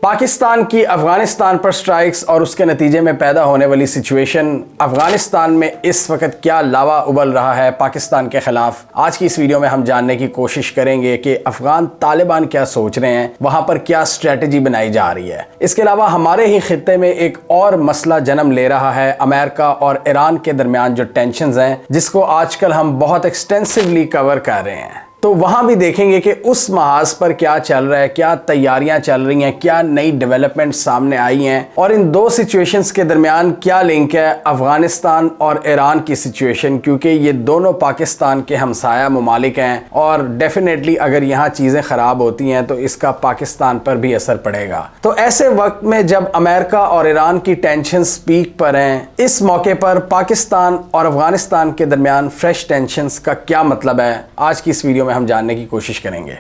پاکستان کی افغانستان پر سٹرائکس اور اس کے نتیجے میں پیدا ہونے والی سچویشن، افغانستان میں اس وقت کیا لاوا ابل رہا ہے پاکستان کے خلاف، آج کی اس ویڈیو میں ہم جاننے کی کوشش کریں گے کہ افغان طالبان کیا سوچ رہے ہیں، وہاں پر کیا اسٹریٹجی بنائی جا رہی ہے۔ اس کے علاوہ ہمارے ہی خطے میں ایک اور مسئلہ جنم لے رہا ہے، امریکہ اور ایران کے درمیان جو ٹینشنز ہیں، جس کو آج کل ہم بہت ایکسٹینسولی کور کر رہے ہیں، تو وہاں بھی دیکھیں گے کہ اس محاذ پر کیا چل رہا ہے، کیا تیاریاں چل رہی ہیں، کیا نئی ڈیولپمنٹ سامنے آئی ہیں، اور ان دو سچویشنز کے درمیان کیا لنک ہے افغانستان اور ایران کی سچویشن، کیونکہ یہ دونوں پاکستان کے ہمسایہ ممالک ہیں اور ڈیفینیٹلی اگر یہاں چیزیں خراب ہوتی ہیں تو اس کا پاکستان پر بھی اثر پڑے گا۔ تو ایسے وقت میں جب امریکہ اور ایران کی ٹینشنز پیک پر ہیں، اس موقع پر پاکستان اور افغانستان کے درمیان فریش ٹینشنز کا کیا مطلب ہے، آج کی اس ویڈیو میں ہم جاننے کی کوشش کریں گے۔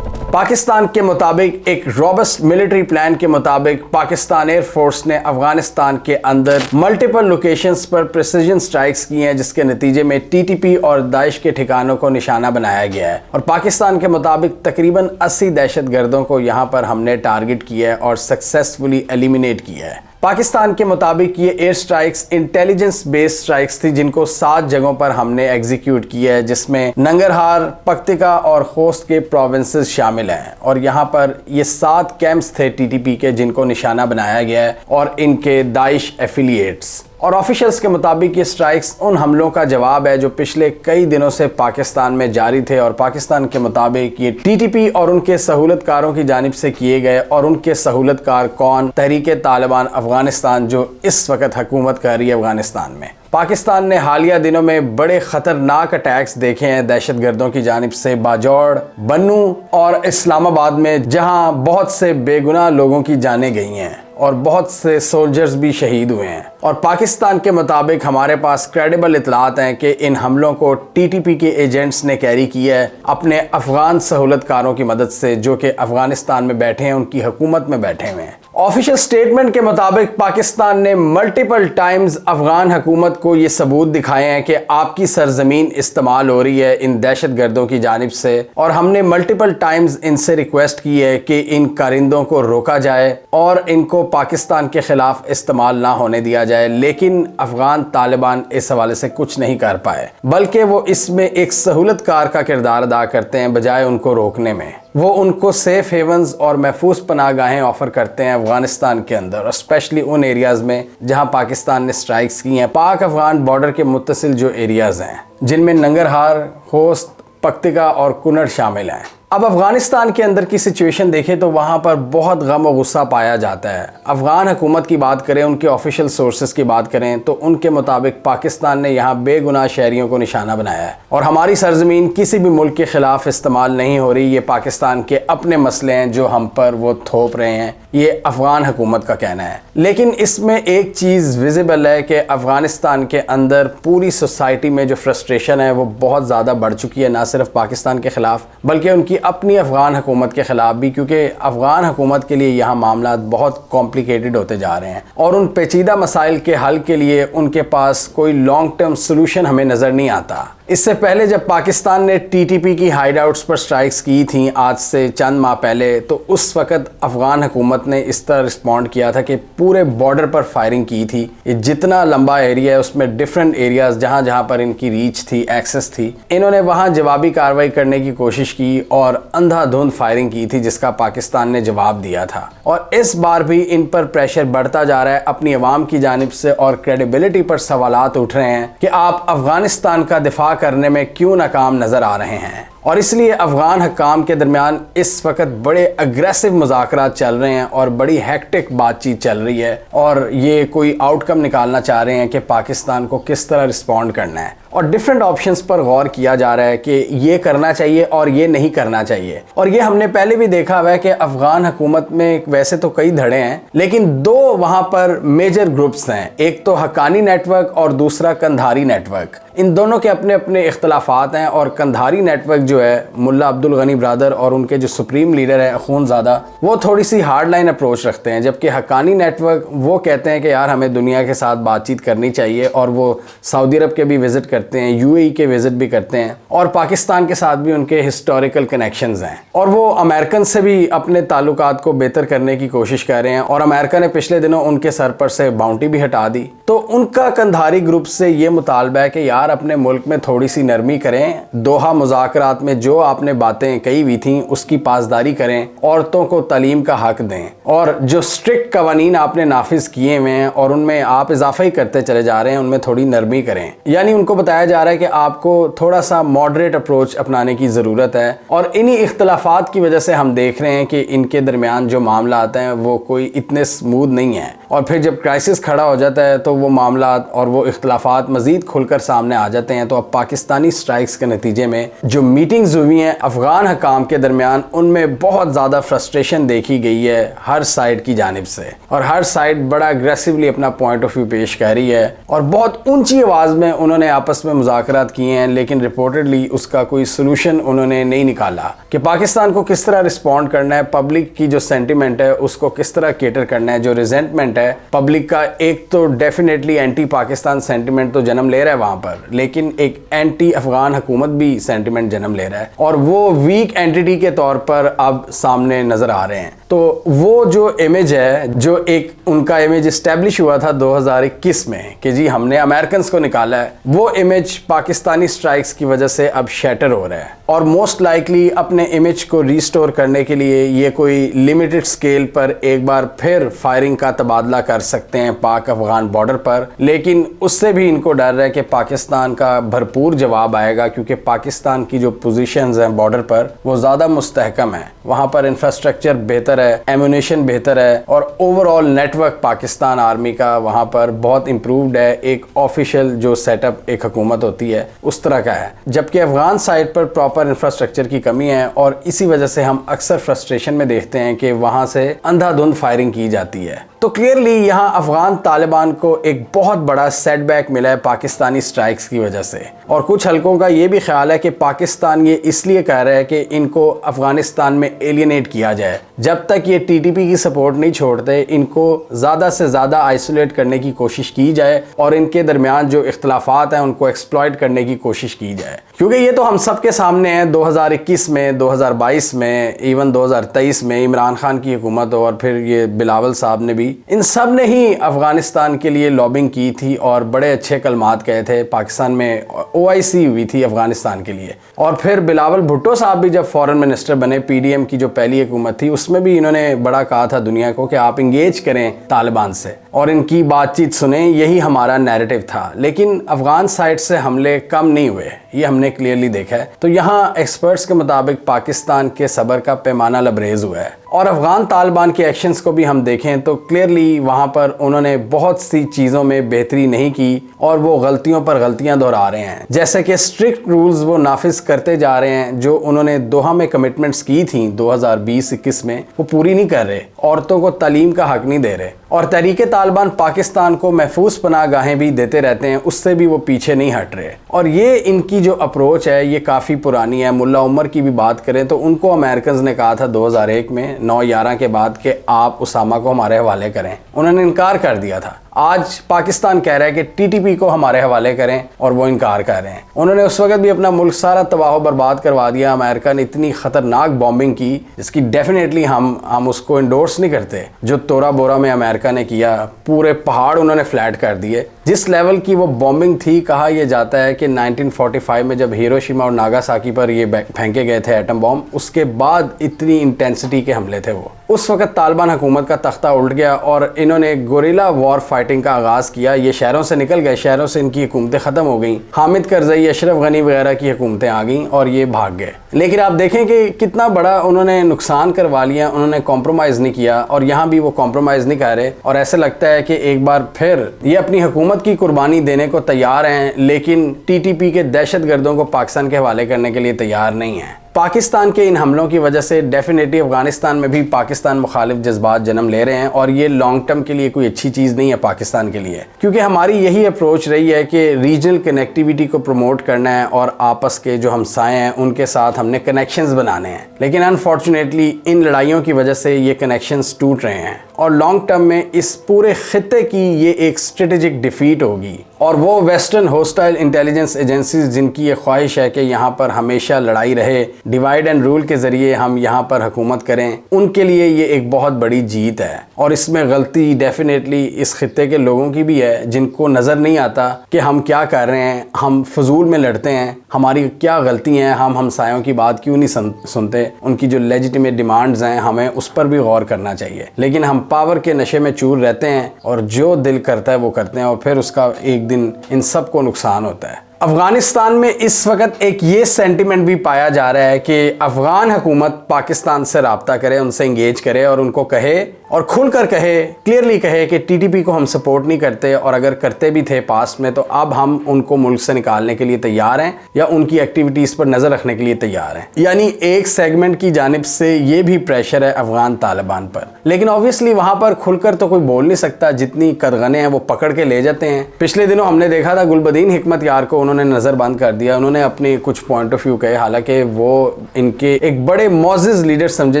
پاکستان کے مطابق ایک روبسٹ ملٹری پلان کے مطابق پاکستان ایئر فورس نے افغانستان کے اندر ملٹیپل لوکیشنز پر پریسیجن سٹرائکس کی ہیں، جس کے نتیجے میں ٹی ٹی پی اور داعش کے ٹھکانوں کو نشانہ بنایا گیا ہے، اور پاکستان کے مطابق تقریباً 80 دہشت گردوں کو یہاں پر ہم نے ٹارگٹ کیا ہے اور سکسیسفلی ایلیمینیٹ کیا ہے۔ پاکستان کے مطابق یہ ایئر سٹرائکس انٹیلیجنس بیس سٹرائکس تھی، جن کو 7 جگہوں پر ہم نے ایگزیکیوٹ کیا ہے، جس میں ننگرہار، پکتیکا اور خوست کے پروونسز شامل ہیں، اور یہاں پر یہ 7 کیمپس تھے ٹی ٹی پی کے جن کو نشانہ بنایا گیا ہے اور ان کے داعش ایفیلیٹس۔ اور آفیشلز کے مطابق یہ سٹرائکس ان حملوں کا جواب ہے جو پچھلے کئی دنوں سے پاکستان میں جاری تھے، اور پاکستان کے مطابق یہ ٹی ٹی پی اور ان کے سہولت کاروں کی جانب سے کیے گئے، اور ان کے سہولت کار کون؟ تحریک طالبان افغانستان، جو اس وقت حکومت کر رہی ہے افغانستان میں۔ پاکستان نے حالیہ دنوں میں بڑے خطرناک اٹیکس دیکھے ہیں دہشت گردوں کی جانب سے باجوڑ، بنو اور اسلام آباد میں، جہاں بہت سے بے گناہ لوگوں کی جانیں گئی ہیں اور بہت سے سولجرز بھی شہید ہوئے ہیں، اور پاکستان کے مطابق ہمارے پاس کریڈیبل اطلاعات ہیں کہ ان حملوں کو ٹی ٹی پی کے ایجنٹس نے کیری کیا ہے اپنے افغان سہولت کاروں کی مدد سے، جو کہ افغانستان میں بیٹھے ہیں، ان کی حکومت میں بیٹھے ہوئے ہیں۔ آفیشل سٹیٹمنٹ کے مطابق پاکستان نے ملٹیپل ٹائمز افغان حکومت کو یہ ثبوت دکھائے ہیں کہ آپ کی سرزمین استعمال ہو رہی ہے ان دہشت گردوں کی جانب سے، اور ہم نے ملٹیپل ٹائمز ان سے ریکویسٹ کی ہے کہ ان کارندوں کو روکا جائے اور ان کو پاکستان کے خلاف استعمال نہ ہونے دیا جائے، لیکن افغان طالبان اس حوالے سے کچھ نہیں کر پائے، بلکہ وہ اس میں ایک سہولت کار کا کردار ادا کرتے ہیں بجائے ان کو روکنے میں۔ وہ ان کو سیف ہیونز اور محفوظ پناہ گاہیں آفر کرتے ہیں افغانستان کے اندر، اسپیشلی ان ایریاز میں جہاں پاکستان نے سٹرائکس کی ہیں، پاک افغان بارڈر کے متصل جو ایریاز ہیں، جن میں ننگرہار، خوست، پکتیکا اور کنڑ شامل ہیں۔ اب افغانستان کے اندر کی سچویشن دیکھیں تو وہاں پر بہت غم و غصہ پایا جاتا ہے۔ افغان حکومت کی بات کریں، ان کے آفیشل سورسز کی بات کریں تو ان کے مطابق پاکستان نے یہاں بے گناہ شہریوں کو نشانہ بنایا ہے، اور ہماری سرزمین کسی بھی ملک کے خلاف استعمال نہیں ہو رہی، یہ پاکستان کے اپنے مسئلے ہیں جو ہم پر وہ تھوپ رہے ہیں، یہ افغان حکومت کا کہنا ہے۔ لیکن اس میں ایک چیز ویزیبل ہے کہ افغانستان کے اندر پوری سوسائٹی میں جو فرسٹریشن ہے وہ بہت زیادہ بڑھ چکی ہے، نہ صرف پاکستان کے خلاف بلکہ ان کی اپنی افغان حکومت کے خلاف بھی، کیونکہ افغان حکومت کے لیے یہاں معاملات بہت کمپلیکیٹڈ ہوتے جا رہے ہیں، اور ان پیچیدہ مسائل کے حل کے لیے ان کے پاس کوئی لانگ ٹرم سلوشن ہمیں نظر نہیں آتا۔ اس سے پہلے جب پاکستان نے ٹی ٹی پی کی ہائیڈ آؤٹس پر سٹرائکس کی تھیں آج سے چند ماہ پہلے، تو اس وقت افغان حکومت نے اس طرح رسپونڈ کیا تھا کہ پورے بارڈر پر فائرنگ کی تھی۔ یہ جتنا لمبا ایریا ہے اس میں ڈیفرنٹ ایریاز جہاں جہاں پر ان کی ریچ تھی، ایکسس تھی، انہوں نے وہاں جوابی کارروائی کرنے کی کوشش کی اور اندھا دھند فائرنگ کی تھی، جس کا پاکستان نے جواب دیا تھا۔ اور اس بار بھی ان پر پریشر بڑھتا جا رہا ہے اپنی عوام کی جانب سے، اور کریڈیبلٹی پر سوالات اٹھ رہے ہیں کہ آپ افغانستان کا دفاع کرنے میں کیوں ناکام نظر آ رہے ہیں، اور اس لیے افغان حکام کے درمیان اس وقت بڑے اگریسو مذاکرات چل رہے ہیں اور بڑی ہیکٹک بات چیت چل رہی ہے، اور یہ کوئی آؤٹ کم نکالنا چاہ رہے ہیں کہ پاکستان کو کس طرح رسپونڈ کرنا ہے، اور ڈیفرنٹ آپشنز پر غور کیا جا رہا ہے کہ یہ کرنا چاہیے اور یہ نہیں کرنا چاہیے۔ اور یہ ہم نے پہلے بھی دیکھا ہوا ہے کہ افغان حکومت میں ویسے تو کئی دھڑے ہیں، لیکن 2 وہاں پر میجر گروپس ہیں، ایک تو حقانی نیٹ ورک اور دوسرا کندھاری نیٹ ورک۔ ان دونوں کے اپنے اپنے اختلافات ہیں، اور کندھاری نیٹ ورک جو ہے ملا عبد الغنی برادر اور ان کے جو سپریم لیڈر ہے اخونزادہ، وہ تھوڑی سی ہارڈ لائن اپروچ رکھتے ہیں، جبکہ حقانی نیٹ ورک وہ کہتے ہیں کہ یار ہمیں دنیا کے ساتھ بات چیت کرنی چاہیے، اور وہ سعودی عرب کے بھی وزٹ کرتے ہیں, UAE کے وزٹ بھی کرتے ہیں, اور پاکستان کے ساتھ بھی ان کے ہسٹوریکل کنیکشنز ہیں, اور وہ امریکن سے بھی اپنے تعلقات کو بہتر کرنے کی کوشش کر رہے ہیں, اور امریکہ نے پچھلے دنوں ان کے سر پر سے باؤنٹی بھی ہٹا دی. تو ان کا قندھاری گروپ سے یہ مطالبہ ہے کہ یار اپنے ملک میں تھوڑی سی نرمی کریں, دوحہ مذاکرات میں جو آپ نے باتیں کہی ہوئی تھیں اس کی پاسداری کریں, عورتوں کو تعلیم کا حق دیں, اور جو اسٹرکٹ قوانین آپ نے نافذ کیے ہوئے ہیں اور ان میں آپ اضافہ ہی کرتے چلے جا رہے ہیں, ان میں تھوڑی نرمی کریں. یعنی ان کو بتایا جا رہا ہے کہ آپ کو تھوڑا سا ماڈریٹ اپروچ اپنانے کی ضرورت ہے, اور انہی اختلافات کی وجہ سے ہم دیکھ رہے ہیں کہ ان کے درمیان جو معاملات ہیں وہ کوئی اتنے سموتھ نہیں ہیں, اور پھر جب کرائسس کھڑا ہو جاتا ہے تو وہ معاملات اور وہ اختلافات مزید کھل کر سامنے آ جاتے ہیں. تو اب پاکستانی سٹرائکس کے نتیجے میں جو میٹنگز ہوئی ہیں افغان حکام کے درمیان, ان میں بہت زیادہ فرسٹریشن دیکھی گئی ہے ہر سائڈ کی جانب سے, اور ہر سائڈ بڑا اگریسولی اپنا پوائنٹ آف ویو پیش کر رہی ہے, اور بہت اونچی آواز میں انہوں نے آپس میں مذاکرات کیے ہیں, لیکن رپورٹڈلی اس کا کوئی سلوشن انہوں نے نہیں نکالا کہ پاکستان کو کس طرح رسپونڈ کرنا ہے, پبلک کی جو سینٹیمنٹ ہے اس کو کس طرح کیٹر کرنا ہے. جو ریزنٹمنٹ ہے پبلک کا, ایک تو ڈیفینیٹلی اینٹی پاکستان سینٹیمنٹ تو جنم لے رہا ہے وہاں پر, لیکن ایک اینٹی افغان حکومت بھی سینٹیمنٹ جنم لے رہا ہے, اور وہ ویک اینٹی کے طور پر اب سامنے نظر آ رہے ہیں. تو وہ جو امیج ہے, جو ایک ان کا امیج اسٹیبلش ہوا تھا 2021 میں کہ جی ہم نے امریکنز کو نکالا ہے, وہ امیج پاکستانی سٹرائکس کی وجہ سے اب شیٹر ہو رہا ہے, اور موسٹ لائکلی اپنے امیج کو ریسٹور کرنے کے لیے یہ کوئی لمیٹڈ سکیل پر ایک بار پھر فائرنگ کا تبادلہ کر سکتے ہیں پاک افغان بارڈر پر. لیکن اس سے بھی ان کو ڈر ہے کہ پاکستان کا بھرپور جواب آئے گا, کیونکہ پاکستان کی جو پوزیشنز ہیں بارڈر پر وہ زیادہ مستحکم ہیں, وہاں پر انفراسٹرکچر بہتر ہے, ایمونیشن بہتر ہے, اور overall network Pakistan army کا وہاں پر بہت امپرووڈ ہے. ایک آفیشیل جو سیٹ اپ ایک حکومت ہوتی ہے اس طرح کا ہے, جبکہ افغان سائڈ پر پراپر انفراسٹرکچر کی کمی ہے, اور اسی وجہ سے ہم اکثر فرسٹریشن میں دیکھتے ہیں کہ وہاں سے اندھا دھند فائرنگ کی جاتی ہے. تو کلیئرلی یہاں افغان طالبان کو ایک بہت بڑا سیٹ بیک ملا ہے پاکستانی سٹرائکس کی وجہ سے, اور کچھ حلقوں کا یہ بھی خیال ہے کہ پاکستان یہ اس لیے کہہ رہا ہے کہ ان کو افغانستان میں ایلینیٹ کیا جائے. جب تک یہ TTP کی سپورٹ نہیں چھوڑتے, ان کو زیادہ سے زیادہ آئسولیٹ کرنے کی کوشش کی جائے, اور ان کے درمیان جو اختلافات ہیں ان کو ایکسپلائٹ کرنے کی کوشش کی جائے. کیونکہ یہ تو ہم سب کے سامنے ہیں, 2021 میں, 2022 میں, ایون 2023 میں عمران خان کی حکومت اور پھر یہ بلاول صاحب نے بھی, ان سب نے ہی افغانستان کے لیے لابنگ کی تھی اور بڑے اچھے کلمات کہے تھے. پاکستان میں OIC ہوئی تھی افغانستان کے لیے, اور پھر بلاول بھٹو صاحب بھی جب فورن منسٹر بنے, PDM کی جو پہلی حکومت تھی, اس میں بھی انہوں نے بڑا کہا تھا دنیا کو کہ آپ انگیج کریں طالبان سے اور ان کی بات چیت سنیں, یہی ہمارا نیریٹو تھا. لیکن افغان سائڈ سے حملے کم نہیں ہوئے, یہ ہم نے کلیئرلی دیکھا ہے. تو یہاں ایکسپرٹس کے مطابق پاکستان کے صبر کا پیمانہ لبریز ہوا ہے, اور افغان طالبان کے ایکشنز کو بھی ہم دیکھیں تو کلیئرلی وہاں پر انہوں نے بہت سی چیزوں میں بہتری نہیں کی, اور وہ غلطیوں پر غلطیاں دہرا رہے ہیں. جیسے کہ اسٹرکٹ رولز وہ نافذ کرتے جا رہے ہیں, جو انہوں نے دوحہ میں کمٹمنٹس کی تھیں 2020-21 میں, وہ پوری نہیں کر رہے, عورتوں کو تعلیم کا حق نہیں دے رہے, اور تحریک طالبان پاکستان کو محفوظ پناہ گاہیں بھی دیتے رہتے ہیں, اس سے بھی وہ پیچھے نہیں ہٹ رہے. اور یہ ان کی جو اپروچ ہے یہ کافی پرانی ہے. ملا عمر کی بھی بات کریں تو ان کو امریکنز نے کہا تھا 2001 میں 9/11 کے بعد کہ آپ اسامہ کو ہمارے حوالے کریں, انہوں نے انکار کر دیا تھا. آج پاکستان کہہ رہا ہے کہ TTP کو ہمارے حوالے کریں, اور وہ انکار کر رہے ہیں. انہوں نے اس وقت بھی اپنا ملک سارا تباہ و برباد کروا دیا. امریکہ نے اتنی خطرناک بامبنگ کی جس کی ڈیفینیٹلی ہم اس کو انڈورس نہیں کرتے. جو تورا بورا میں امریکہ نے کیا, پورے پہاڑ انہوں نے فلیٹ کر دیے. جس لیول کی وہ بامبنگ تھی, کہا یہ جاتا ہے کہ 1945 میں جب ہیروشیما اور ناگاساکی پر یہ پھینکے گئے تھے ایٹم بام, اس کے بعد اتنی انٹینسٹی کے حملے تھے وہ. اس وقت طالبان حکومت کا تختہ الٹ گیا, اور انہوں نے گوریلا وار فائٹنگ کا آغاز کیا. یہ شہروں سے نکل گئے, شہروں سے ان کی حکومتیں ختم ہو گئیں, حامد کرزئی, اشرف غنی وغیرہ کی حکومتیں آ گئیں, اور یہ بھاگ گئے. لیکن آپ دیکھیں کہ کتنا بڑا انہوں نے نقصان کروا لیا, انہوں نے کمپرومائز نہیں کیا, اور یہاں بھی وہ کمپرومائز نہیں کر رہے. اور ایسے لگتا ہے کہ ایک بار پھر یہ اپنی حکومت کی قربانی دینے کو تیار ہیں, لیکن TTP کے دہشت گردوں کو پاکستان کے حوالے کرنے کے لیے تیار نہیں ہیں. پاکستان کے ان حملوں کی وجہ سے ڈیفینیٹلی افغانستان میں بھی پاکستان مخالف جذبات جنم لے رہے ہیں، اور یہ لانگ ٹرم کے لیے کوئی اچھی چیز نہیں ہے پاکستان کے لیے، کیونکہ ہماری یہی اپروچ رہی ہے کہ ریجنل کنیکٹیویٹی کو پروموٹ کرنا ہے اور آپس کے جو ہمسائے ہیں ان کے ساتھ ہم نے کنیکشنز بنانے ہیں، لیکن انفارچونیٹلی ان لڑائیوں کی وجہ سے یہ کنیکشنز ٹوٹ رہے ہیں، اور لانگ ٹرم میں اس پورے خطے کی یہ ایک اسٹریٹجک ڈیفیٹ ہوگی، اور وہ ویسٹرن ہوسٹائل انٹیلیجنس ایجنسیز جن کی یہ خواہش ہے کہ یہاں پر ہمیشہ لڑائی رہے، ڈیوائڈ اینڈ رول کے ذریعے ہم یہاں پر حکومت کریں، ان کے لیے یہ ایک بہت بڑی جیت ہے، اور اس میں غلطی ڈیفینیٹلی اس خطے کے لوگوں کی بھی ہے جن کو نظر نہیں آتا کہ ہم کیا کر رہے ہیں، ہم فضول میں لڑتے ہیں، ہماری کیا غلطی ہیں، ہم ہمسایوں کی بات کیوں نہیں سنتے، ان کی جو لیجیٹیمیٹ ڈیمانڈز ہیں ہمیں اس پر بھی غور کرنا چاہیے، لیکن ہم پاور کے نشے میں چور رہتے ہیں اور جو دل کرتا ہے وہ کرتے ہیں، اور پھر اس کا ایک دن ان سب کو نقصان ہوتا ہے۔ افغانستان میں اس وقت ایک یہ سینٹیمنٹ بھی پایا جا رہا ہے کہ افغان حکومت پاکستان سے رابطہ کرے، ان سے انگیج کرے اور ان کو کہے اور کھل کر کہے، کلیئرلی کہے کہ ٹی ٹی پی کو ہم سپورٹ نہیں کرتے، اور اگر کرتے بھی تھے پاسٹ میں تو اب ہم ان کو ملک سے نکالنے کے لیے تیار ہیں یا ان کی ایکٹیویٹیز پر نظر رکھنے کے لیے تیار ہیں۔ یعنی ایک سیگمنٹ کی جانب سے یہ بھی پریشر ہے افغان طالبان پر، لیکن اوبویسلی وہاں پر کھل کر تو کوئی بول نہیں سکتا، جتنی قدغنے ہیں وہ پکڑ کے لے جاتے ہیں۔ پچھلے دنوں ہم نے دیکھا تھا گلبدین حکمت یار کو انہوں نے نظر بند کر دیا، انہوں نے اپنی کچھ پوائنٹ آف ویو کہے، حالانکہ وہ ان کے ایک بڑے معزز لیڈر سمجھے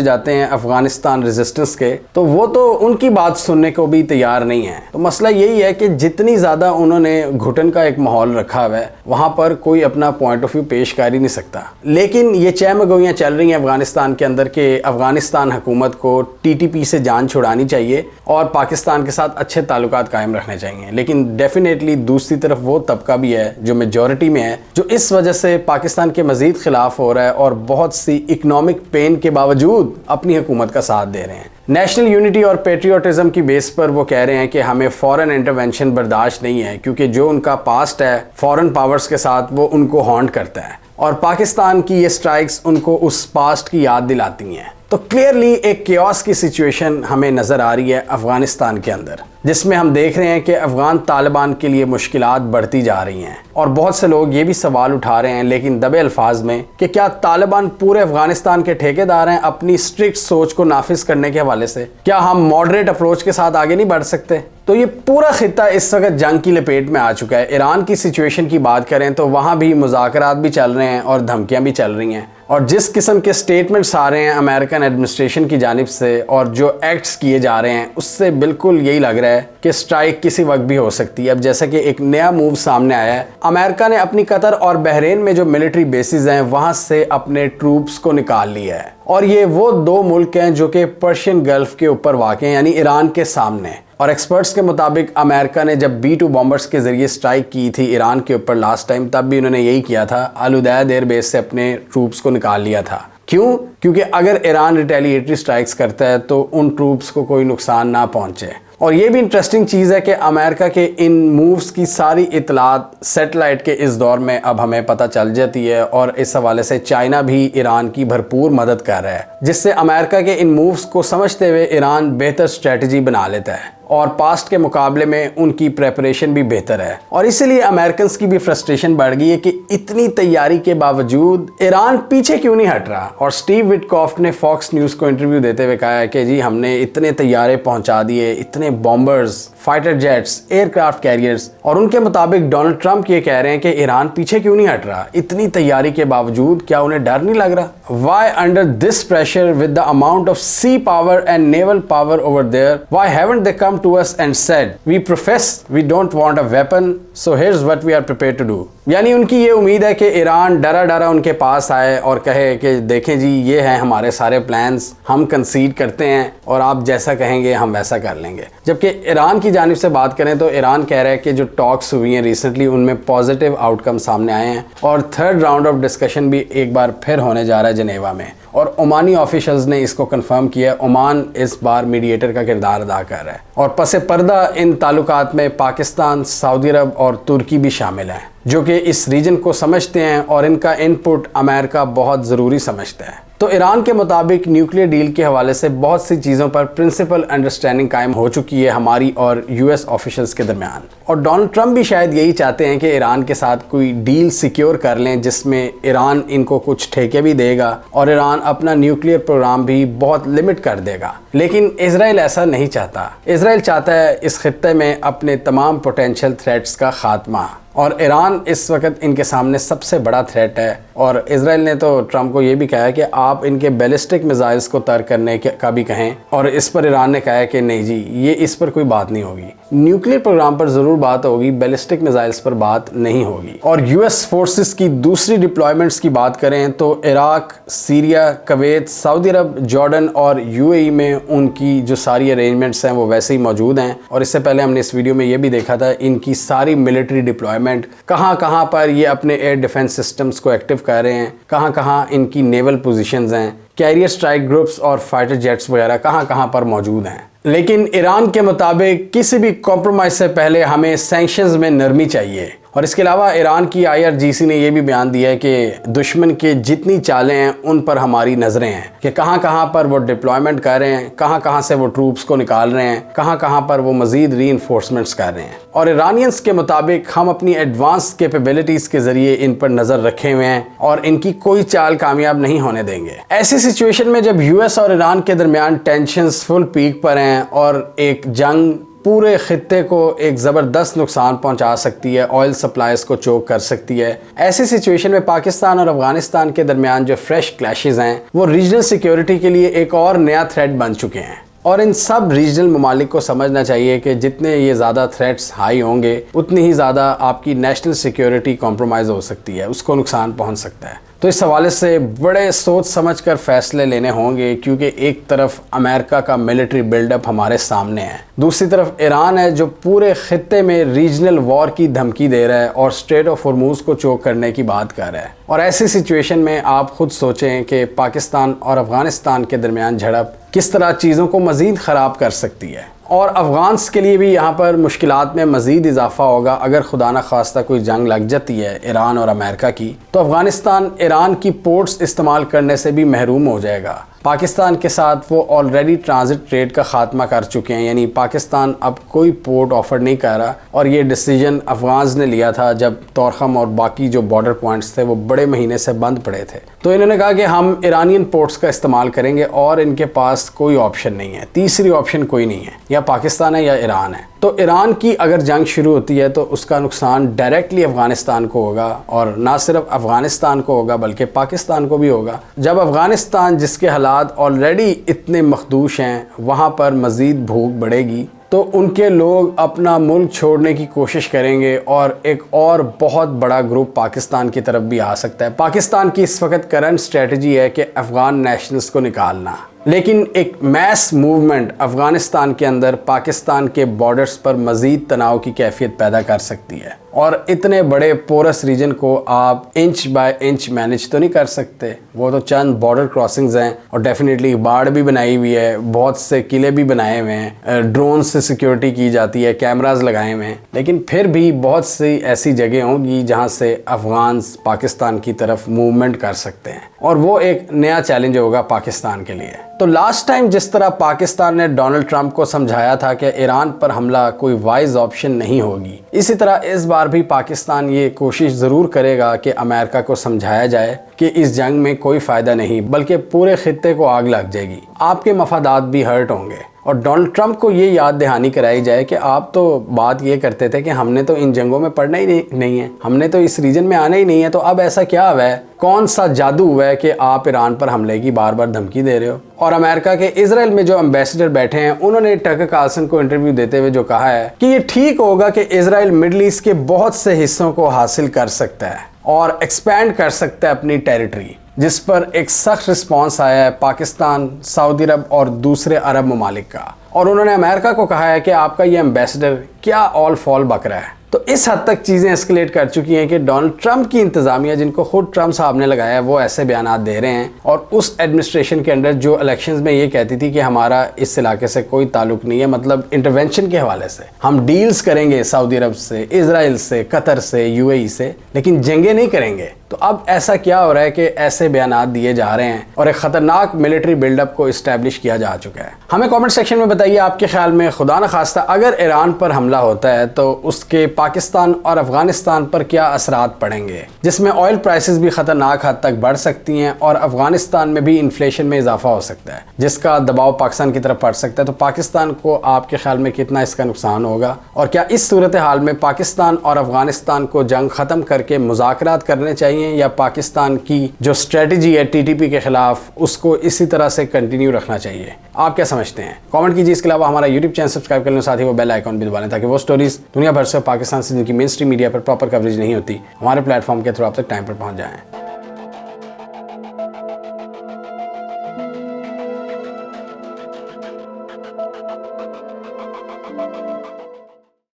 جاتے ہیں افغانستان ریزسٹنس کے، تو وہ تو ان کی بات سننے کو بھی تیار نہیں ہے۔ تو مسئلہ یہی ہے کہ جتنی زیادہ انہوں نے گھٹن کا ایک ماحول رکھا ہوا ہے وہاں پر کوئی اپنا پوائنٹ آف ویو پیش کر ہی نہیں سکتا، لیکن یہ چہمگوئیاں چل رہی ہیں افغانستان کے اندر کہ افغانستان حکومت کو ٹی ٹی پی سے جان چھڑانی چاہیے اور پاکستان کے ساتھ اچھے تعلقات قائم رکھنے چاہیے، لیکن ڈیفینیٹلی دوسری طرف وہ طبقہ بھی ہے جو میجورٹی میں ہے، جو اس وجہ سے پاکستان کے مزید خلاف ہو رہا ہے اور بہت سی اکنامک پین کے باوجود اپنی حکومت کا ساتھ دے رہے ہیں۔ نیشنل یونٹی اور پیٹریوٹزم کی بیس پر وہ کہہ رہے ہیں کہ ہمیں فورن انٹرونشن برداشت نہیں ہے، کیونکہ جو ان کا پاسٹ ہے فورن پاورز کے ساتھ وہ ان کو ہانٹ کرتا ہے، اور پاکستان کی یہ سٹرائکس ان کو اس پاسٹ کی یاد دلاتی ہیں۔ تو کلیئرلی ایک کیوس کی سچویشن ہمیں نظر آ رہی ہے افغانستان کے اندر، جس میں ہم دیکھ رہے ہیں کہ افغان طالبان کے لیے مشکلات بڑھتی جا رہی ہیں، اور بہت سے لوگ یہ بھی سوال اٹھا رہے ہیں لیکن دبے الفاظ میں کہ کیا طالبان پورے افغانستان کے ٹھیکیدار ہیں اپنی اسٹرکٹ سوچ کو نافذ کرنے کے حوالے سے؟ کیا ہم ماڈریٹ اپروچ کے ساتھ آگے نہیں بڑھ سکتے؟ تو یہ پورا خطہ اس وقت جنگ کی لپیٹ میں آ چکا ہے۔ ایران کی سچویشن کی بات کریں تو وہاں بھی مذاکرات بھی چل رہے ہیں اور دھمکیاں بھی چل رہی ہیں، اور جس قسم کے سٹیٹمنٹس آ رہے ہیں امریکن ایڈمنسٹریشن کی جانب سے اور جو ایکٹس کیے جا رہے ہیں اس سے بالکل یہی لگ رہا ہے کہ سٹرائک کسی وقت بھی ہو سکتی ہے۔ اب جیسا کہ ایک نیا موو سامنے آیا ہے، امریکہ نے اپنی قطر اور بحرین میں جو ملٹری بیسز ہیں وہاں سے اپنے ٹروپس کو نکال لیا ہے، اور یہ وہ دو ملک ہیں جو کہ پرشین گلف کے اوپر واقع ہیں، یعنی ایران کے سامنے، اور ایکسپرٹس کے مطابق امریکہ نے جب B-2 بامبرز کے ذریعے سٹرائک کی تھی ایران کے اوپر لاسٹ ٹائم، تب بھی انہوں نے یہی کیا تھا، العدید ایئر بیس سے اپنے ٹروپس کو نکال لیا تھا۔ کیوں؟ کیونکہ اگر ایران ریٹیلیٹری سٹرائکس کرتا ہے تو ان ٹروپس کو کوئی نقصان نہ پہنچے۔ اور یہ بھی انٹرسٹنگ چیز ہے کہ امریکہ کے ان مووز کی ساری اطلاعات سیٹلائٹ کے اس دور میں اب ہمیں پتہ چل جاتی ہے، اور اس حوالے سے چائنا بھی ایران کی بھرپور مدد کر رہا ہے، جس سے امریکہ کے ان مووز کو سمجھتے ہوئے ایران بہتر اسٹریٹجی بنا لیتا ہے، اور پاسٹ کے مقابلے میں ان کی پریپریشن بھی بہتر ہے، اور اسی لیے امریکنز کی بھی فرسٹریشن بڑھ گئی ہے کہ اتنی تیاری کے باوجود ایران پیچھے کیوں نہیں ہٹ رہا۔ اور سٹیو وٹکافٹ نے فاکس نیوز کو انٹرویو دیتے ہوئے کہا ہے کہ جی ہم نے اتنے طیارے پہنچا دیے، اتنے bombers, fighter jets, aircraft carriers, اور ان کے مطابق ڈونلڈ ٹرمپ یہ کہہ رہے ہیں کہ ایران پیچھے کیوں نہیں ہٹ رہا، اتنی تیاری کے باوجود کیا انہیں ڈر نہیں لگ رہا؟ Why under this pressure with the amount of sea power and naval power over there, why haven't they come to us and said we profess we don't want a weapon so here's what we are prepared to do۔ یعنی ان کی یہ امید ہے کہ ایران ڈرا ڈرا ان کے پاس آئے اور کہے کہ دیکھیں جی یہ ہیں ہمارے سارے پلانز، ہم کنسیڈ کرتے ہیں اور آپ جیسا کہیں گے ہم ویسا کر لیں گے۔ جبکہ ایران کی جانب سے بات کریں تو ایران کہہ رہا ہے کہ جو ٹاکس ہوئی ہیں ریسنٹلی ان میں پازیٹیو آؤٹ کم سامنے آئے ہیں، اور تھرڈ راؤنڈ آف ڈسکشن بھی ایک بار پھر ہونے جا رہا ہے جنیوا میں، اور عمانی آفیشلز نے اس کو کنفرم کیا ہے، عمان اس بار میڈیٹر کا کردار ادا کر رہا ہے، اور پس پردہ ان تعلقات میں پاکستان، سعودی عرب اور ترکی بھی شامل ہیں، جو کہ اس ریجن کو سمجھتے ہیں اور ان کا انپٹ امریکہ بہت ضروری سمجھتا ہے۔ تو ایران کے مطابق نیوکلیئر ڈیل کے حوالے سے بہت سی چیزوں پر پرنسپل انڈرسٹینڈنگ قائم ہو چکی ہے ہماری اور یو ایس آفیشلز کے درمیان، اور ڈونلڈ ٹرمپ بھی شاید یہی چاہتے ہیں کہ ایران کے ساتھ کوئی ڈیل سیکیور کر لیں جس میں ایران ان کو کچھ ٹھیکے بھی دے گا اور ایران اپنا نیوکلیئر پروگرام بھی بہت لمٹ کر دے گا۔ لیکن اسرائیل ایسا نہیں چاہتا۔ اسرائیل چاہتا ہے اس خطے میں اپنے تمام پوٹینشیل تھریٹس کا خاتمہ، اور ایران اس وقت ان کے سامنے سب سے بڑا تھریٹ ہے، اور اسرائیل نے تو ٹرمپ کو یہ بھی کہا ہے کہ آپ ان کے بیلسٹک میزائلز کو ترک کرنے کا بھی کہیں، اور اس پر ایران نے کہا ہے کہ نہیں جی یہ اس پر کوئی بات نہیں ہوگی، نیوکلیئر پروگرام پر ضرور بات ہوگی، بیلسٹک میزائلز پر بات نہیں ہوگی۔ اور یو ایس فورسز کی دوسری ڈپلائمنٹس کی بات کریں تو عراق، سیریا، کویت، سعودی عرب، جارڈن اور یو اے ای میں ان کی جو ساری ارینجمنٹس ہیں وہ ویسے ہی موجود ہیں، اور اس سے پہلے ہم نے اس ویڈیو میں یہ بھی دیکھا تھا ان کی ساری ملٹری ڈپلائمنٹ کہاں کہاں پر یہ اپنے ایئر ڈیفنس سسٹمز کو ایکٹیو کر رہے ہیں، کہاں کہاں ان کی نیول پوزیشنز ہیں، کیریئر سٹرائک گروپس اور فائٹر جیٹس وغیرہ کہاں کہاں پر موجود ہیں۔ لیکن ایران کے مطابق کسی بھی کمپرومائز سے پہلے ہمیں سینکشنز میں نرمی چاہیے، اور اس کے علاوہ ایران کی IRGC نے یہ بھی بیان دیا ہے کہ دشمن کے جتنی چالیں ہیں ان پر ہماری نظریں ہیں کہ کہاں کہاں پر وہ ڈپلائمنٹ کر رہے ہیں، کہاں کہاں سے وہ ٹروپس کو نکال رہے ہیں، کہاں کہاں پر وہ مزید ری انفورسمنٹس کر رہے ہیں، اور ایرانینز کے مطابق ہم اپنی ایڈوانس کیپیبلٹیز کے ذریعے ان پر نظر رکھے ہوئے ہیں اور ان کی کوئی چال کامیاب نہیں ہونے دیں گے۔ ایسی سچویشن میں جب یو ایس اور ایران کے درمیان ٹینشنز فل پیک پر ہیں اور ایک جنگ پورے خطے کو ایک زبردست نقصان پہنچا سکتی ہے، آئل سپلائز کو چوک کر سکتی ہے، ایسی سچویشن میں پاکستان اور افغانستان کے درمیان جو فریش کلیشز ہیں وہ ریجنل سیکیورٹی کے لیے ایک اور نیا تھریٹ بن چکے ہیں، اور ان سب ریجنل ممالک کو سمجھنا چاہیے کہ جتنے یہ زیادہ تھریٹس ہائی ہوں گے اتنی ہی زیادہ آپ کی نیشنل سیکیورٹی کمپرومائز ہو سکتی ہے، اس کو نقصان پہنچ سکتا ہے۔ تو اس حوالے سے بڑے سوچ سمجھ کر فیصلے لینے ہوں گے، کیونکہ ایک طرف امریکہ کا ملٹری بلڈ اپ ہمارے سامنے ہے، دوسری طرف ایران ہے جو پورے خطے میں ریجنل وار کی دھمکی دے رہا ہے اور اسٹریٹ آف ہرموز کو چوک کرنے کی بات کر رہا ہے۔ اور ایسی سچویشن میں آپ خود سوچیں کہ پاکستان اور افغانستان کے درمیان جھڑپ کس طرح چیزوں کو مزید خراب کر سکتی ہے، اور افغانس کے لیے بھی یہاں پر مشکلات میں مزید اضافہ ہوگا۔ اگر خدا نہ خواستہ کوئی جنگ لگ جاتی ہے ایران اور امریکہ کی، تو افغانستان ایران کی پورٹس استعمال کرنے سے بھی محروم ہو جائے گا۔ پاکستان کے ساتھ وہ آلریڈی ٹرانزٹ ٹریڈ کا خاتمہ کر چکے ہیں، یعنی پاکستان اب کوئی پورٹ آفر نہیں کر رہا، اور یہ ڈیسیجن افغانز نے لیا تھا جب طورخم اور باقی جو بارڈر پوائنٹس تھے وہ بڑے مہینے سے بند پڑے تھے، تو انہوں نے کہا کہ ہم ایرانین پورٹس کا استعمال کریں گے، اور ان کے پاس کوئی آپشن نہیں ہے، تیسری آپشن کوئی نہیں ہے، یا پاکستان ہے یا ایران ہے۔ تو ایران کی اگر جنگ شروع ہوتی ہے تو اس کا نقصان ڈائریکٹلی افغانستان کو ہوگا، اور نہ صرف افغانستان کو ہوگا بلکہ پاکستان کو بھی ہوگا۔ جب افغانستان جس کے حالات آلریڈی اتنے مخدوش ہیں وہاں پر مزید بھوک بڑھے گی، تو ان کے لوگ اپنا ملک چھوڑنے کی کوشش کریں گے، اور ایک اور بہت بڑا گروپ پاکستان کی طرف بھی آ سکتا ہے۔ پاکستان کی اس وقت کرنٹ اسٹریٹجی ہے کہ افغان نیشنلز کو نکالنا، لیکن ایک میس موومنٹ افغانستان کے اندر پاکستان کے بارڈرز پر مزید تناؤ کی کیفیت پیدا کر سکتی ہے، اور اتنے بڑے پورس ریجن کو آپ انچ بائی انچ مینج تو نہیں کر سکتے، وہ تو چند بارڈر کراسنگز ہیں، اور ڈیفینیٹلی باڑ بھی بنائی ہوئی ہے، بہت سے قلعے بھی بنائے ہوئے ہیں، ڈرون سے سیکیورٹی کی جاتی ہے، کیمراز لگائے ہوئے ہیں، لیکن پھر بھی بہت سی ایسی جگہ ہوں گی جہاں سے افغانز پاکستان کی طرف موومنٹ کر سکتے ہیں، اور وہ ایک نیا چیلنج ہوگا پاکستان کے لیے۔ تو لاسٹ ٹائم جس طرح پاکستان نے ڈونلڈ ٹرمپ کو سمجھایا تھا کہ ایران پر حملہ کوئی وائز آپشن نہیں ہوگی، اسی طرح اس بار بھی پاکستان یہ کوشش ضرور کرے گا کہ امریکہ کو سمجھایا جائے کہ اس جنگ میں کوئی فائدہ نہیں، بلکہ پورے خطے کو آگ لگ جائے گی، آپ کے مفادات بھی ہرٹ ہوں گے، اور ڈونلڈ ٹرمپ کو یہ یاد دہانی کرائی جائے کہ آپ تو بات یہ کرتے تھے کہ ہم نے تو ان جنگوں میں پڑھنا ہی نہیں ہے، ہم نے تو اس ریجن میں آنا ہی نہیں ہے، تو اب ایسا کیا ہوا ہے، کون سا جادو ہوا ہے کہ آپ ایران پر حملے کی بار بار دھمکی دے رہے ہو؟ اور امریکہ کے اسرائیل میں جو امبیسڈر بیٹھے ہیں انہوں نے ٹکر کارلسن کو انٹرویو دیتے ہوئے جو کہا ہے کہ یہ ٹھیک ہوگا کہ اسرائیل مڈل ایسٹ کے بہت سے حصوں کو حاصل کر سکتا ہے اور ایکسپینڈ کر سکتا ہے اپنی ٹیریٹری، جس پر ایک سخت رسپانس آیا ہے پاکستان، سعودی عرب اور دوسرے عرب ممالک کا، اور انہوں نے امریکہ کو کہا ہے کہ آپ کا یہ امبیسڈر کیا آل فال بک رہا ہے، تو اس حد تک چیزیں اسکلیٹ کر چکی ہیں کہ ڈونلڈ ٹرمپ کی انتظامیہ، جن کو خود ٹرمپ صاحب نے لگایا ہے، وہ ایسے بیانات دے رہے ہیں، اور اس ایڈمنسٹریشن کے انڈر جو الیکشنز میں یہ کہتی تھی کہ ہمارا اس علاقے سے کوئی تعلق نہیں ہے، مطلب انٹرونشن کے حوالے سے ہم ڈیلز کریں گے سعودی عرب سے، اسرائیل سے، قطر سے، یو اے ای سے، لیکن جنگیں نہیں کریں گے۔ تو اب ایسا کیا ہو رہا ہے کہ ایسے بیانات دیے جا رہے ہیں اور ایک خطرناک ملٹری بلڈ اپ کو اسٹیبلش کیا جا چکا ہے۔ ہمیں کامنٹ سیکشن میں بتائیے آپ کے خیال میں خدا نخواستہ اگر ایران پر حملہ ہوتا ہے تو اس کے پاکستان اور افغانستان پر کیا اثرات پڑیں گے، جس میں آئل پرائسز بھی خطرناک حد تک بڑھ سکتی ہیں اور افغانستان میں بھی انفلیشن میں اضافہ ہو سکتا ہے، جس کا دباؤ پاکستان کی طرف پڑ سکتا ہے۔ تو پاکستان کو آپ کے خیال میں کتنا اس کا نقصان ہوگا، اور کیا اس صورتحال میں پاکستان اور افغانستان کو جنگ ختم کر کے مذاکرات کرنے چاہیے، یا پاکستان کی جو اسٹریٹجی ہے ٹی ٹی پی کے خلاف اس کو اسی طرح سے کنٹینیو رکھنا چاہیے؟ آپ کیا سمجھتے ہیں؟ کامنٹ کیجیے۔ اس کے علاوہ ہمارا یوٹیوب چینل سبسکرائب کر لیں، ساتھ ہی وہ بیل آئیکن بھی دبا لیں تاکہ وہ سٹوریز دنیا بھر سے پاکستان سے جن کی مین اسٹریم میڈیا پر پراپر کوریج نہیں ہوتی، ہمارے پلیٹ فارم کے تھرو آپ تک ٹائم پر پہنچ جائیں۔